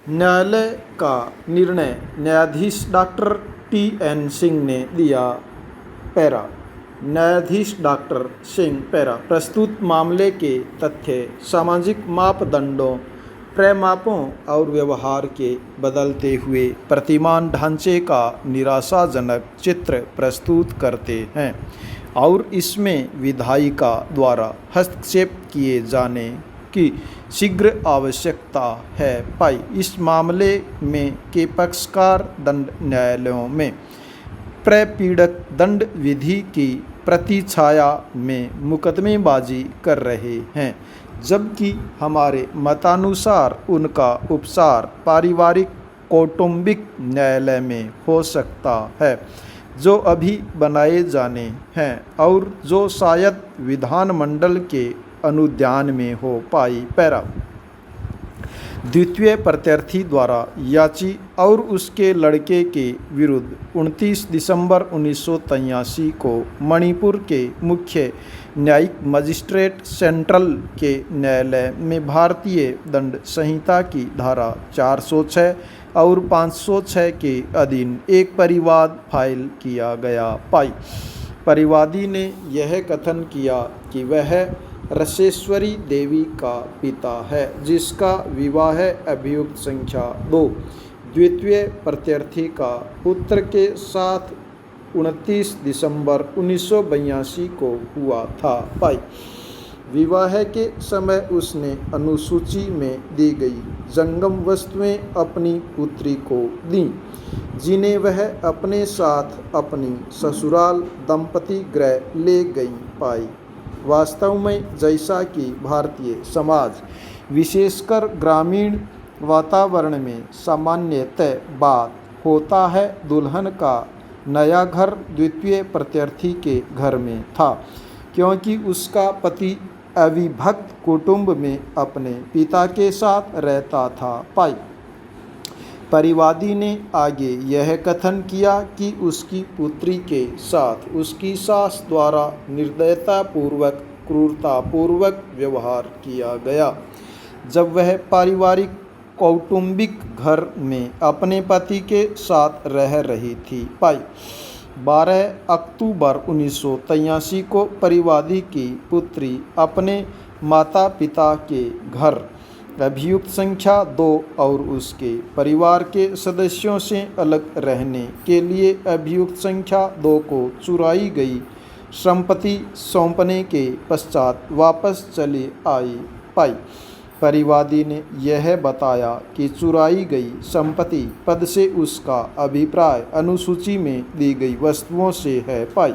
न्यायालय का निर्णय न्यायाधीश डॉक्टर टी.एन. सिंह ने दिया। पैरा न्यायाधीश डॉक्टर सिंह पैरा प्रस्तुत मामले के तथ्य सामाजिक मापदंडों, प्रमापों और व्यवहार के बदलते हुए प्रतिमान ढांचे का निराशाजनक चित्र प्रस्तुत करते हैं और इसमें विधायिका द्वारा हस्तक्षेप किए जाने की शीघ्र आवश्यकता है। पाई इस मामले में के पक्षकार दंड न्यायालयों में प्रपीड़क दंड विधि की प्रतिछाया में मुकदमेबाजी कर रहे हैं, जबकि हमारे मतानुसार उनका उपचार पारिवारिक कौटुंबिक न्यायालय में हो सकता है, जो अभी बनाए जाने हैं और जो शायद विधानमंडल के अनुदान में हो। पाई पैरा द्वितीय प्रत्याशी द्वारा याची और उसके लड़के के विरुद्ध 29 दिसंबर 1983 को मणिपुर के मुख्य न्यायिक मजिस्ट्रेट सेंट्रल के न्यायालय में भारतीय दंड संहिता की धारा 406 और 506 के अधीन एक परिवाद फाइल किया गया। पाई परिवादी ने यह कथन किया कि वह रसेश्वरी देवी का पिता है, जिसका विवाह अभियुक्त संख्या 2 द्वितीय प्रत्याशी का पुत्र के साथ 29 दिसंबर 1982 को हुआ था। पाई विवाह के समय उसने अनुसूची में दी गई जंगम वस्तुएं अपनी पुत्री को दी, जिन्हें वह अपने साथ अपनी ससुराल दंपति गृह ले गई। पाई वास्तव में जैसा कि भारतीय समाज, विशेषकर ग्रामीण वातावरण में सामान्यतः बात होता है, दुल्हन का नया घर द्वितीय प्रत्याशी के घर में था, क्योंकि उसका पति अविभक्त कुटुंब में अपने पिता के साथ रहता था। पाई परिवादी ने आगे यह कथन किया कि उसकी पुत्री के साथ उसकी सास द्वारा निर्दयतापूर्वक क्रूरतापूर्वक व्यवहार किया गया जब वह पारिवारिक कौटुंबिक घर में अपने पति के साथ रह रही थी। पाई 12 अक्टूबर 1983 को परिवादी की पुत्री अपने माता पिता के घर अभियुक्त संख्या 2 और उसके परिवार के सदस्यों से अलग रहने के लिए अभियुक्त संख्या 2 को चुराई गई संपत्ति सौंपने के पश्चात वापस चली आई। पाई परिवादी ने यह बताया कि चुराई गई संपत्ति पद से उसका अभिप्राय अनुसूची में दी गई वस्तुओं से है। पाई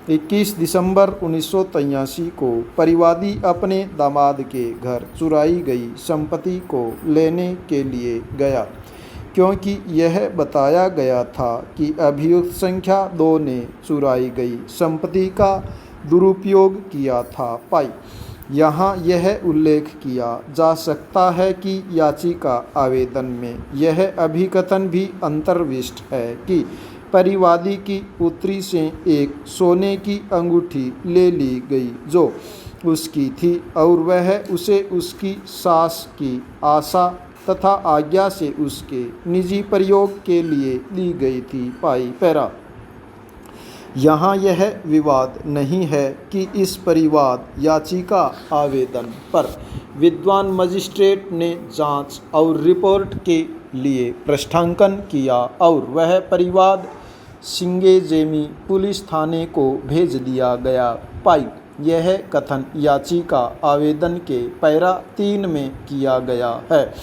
21 दिसंबर 1983 को परिवादी अपने दामाद के घर चुराई गई संपत्ति को लेने के लिए गया, क्योंकि यह बताया गया था कि अभियुक्त संख्या 2 ने चुराई गई संपत्ति का दुरुपयोग किया था। पाई यहाँ यह उल्लेख किया जा सकता है कि याचिका आवेदन में यह अभिकथन भी अंतर्विष्ट है कि परिवादी की पुत्री से एक सोने की अंगूठी ले ली गई जो उसकी थी और वह उसे उसकी सास की आशा तथा आज्ञा से उसके निजी प्रयोग के लिए दी गई थी। पाई पैरा यहाँ यह विवाद नहीं है कि इस परिवाद याचिका आवेदन पर विद्वान मजिस्ट्रेट ने जांच और रिपोर्ट के लिए पृष्ठांकन किया और वह परिवाद सिंगेजेमी पुलिस थाने को भेज दिया गया। पाई यह कथन याचिका आवेदन के पैरा 3 में किया गया है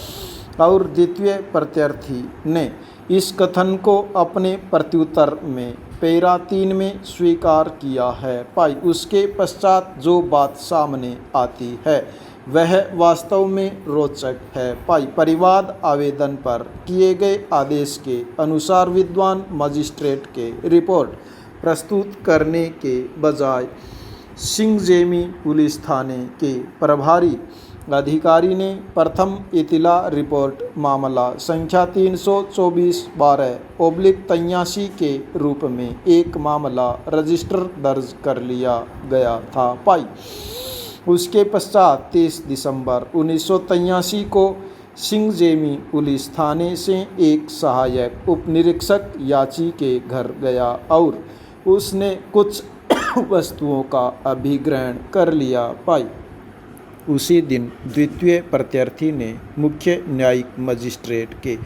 और द्वितीय प्रत्याशी ने इस कथन को अपने प्रत्युत्तर में पैरा 3 में स्वीकार किया है। पाई उसके पश्चात जो बात सामने आती है वह वास्तव में रोचक है। पाई परिवाद आवेदन पर किए गए आदेश के अनुसार विद्वान मजिस्ट्रेट के रिपोर्ट प्रस्तुत करने के बजाय सिंगजेमी पुलिस थाने के प्रभारी अधिकारी ने प्रथम इतिला रिपोर्ट मामला संख्या 324/12/83 के रूप में एक मामला रजिस्टर दर्ज कर लिया गया था। पाई उसके पश्चात 30 दिसंबर 1983 को सिंगजेमी पुलिस थाने से एक सहायक उपनिरीक्षक याची के घर गया और उसने कुछ वस्तुओं का अभिग्रहण कर लिया। पाई उसी दिन द्वितीय प्रत्यार्थी ने मुख्य न्यायिक मजिस्ट्रेट के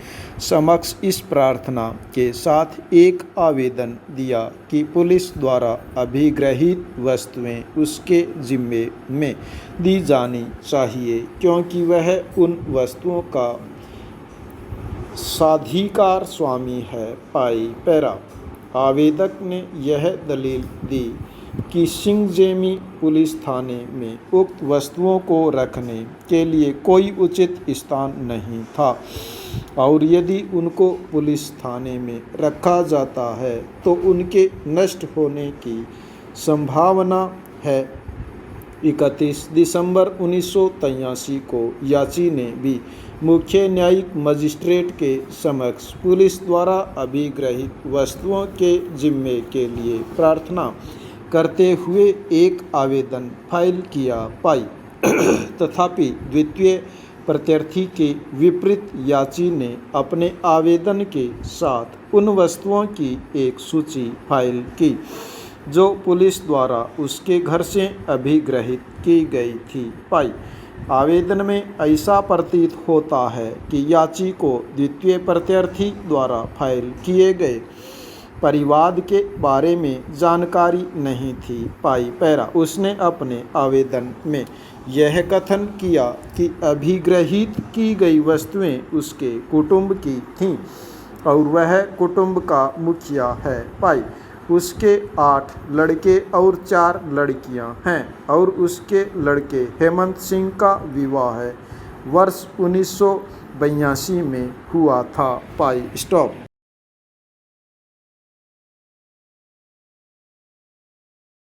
समक्ष इस प्रार्थना के साथ एक आवेदन दिया कि पुलिस द्वारा अभिगृहीत वस्तुएं उसके जिम्मे में दी जानी चाहिए, क्योंकि वह उन वस्तुओं का साधिकार स्वामी है। पाई पैरा आवेदक ने यह दलील दी कि सिंगजेमी पुलिस थाने में उक्त वस्तुओं को रखने के लिए कोई उचित स्थान नहीं था और यदि उनको पुलिस थाने में रखा जाता है तो उनके नष्ट होने की संभावना है। 31 दिसंबर 1983 को याची ने भी मुख्य न्यायिक मजिस्ट्रेट के समक्ष पुलिस द्वारा अभिगृहीत वस्तुओं के जिम्मे के लिए प्रार्थना करते हुए एक आवेदन फाइल किया। पाई तथापि द्वितीय प्रत्यार्थी के विपरीत याची ने अपने आवेदन के साथ उन वस्तुओं की एक सूची फाइल की जो पुलिस द्वारा उसके घर से अभिगृहीत की गई थी। पाई आवेदन में ऐसा प्रतीत होता है कि याची को द्वितीय प्रत्यार्थी द्वारा फाइल किए गए परिवाद के बारे में जानकारी नहीं थी। पाई पैरा उसने अपने आवेदन में यह कथन किया कि अभिगृहीत की गई वस्तुएं उसके कुटुंब की थीं और वह कुटुंब का मुखिया है। पाई उसके 8 लड़के और 4 लड़कियां हैं और उसके लड़के हेमंत सिंह का विवाह वर्ष 1982 में हुआ था। पाई स्टॉप।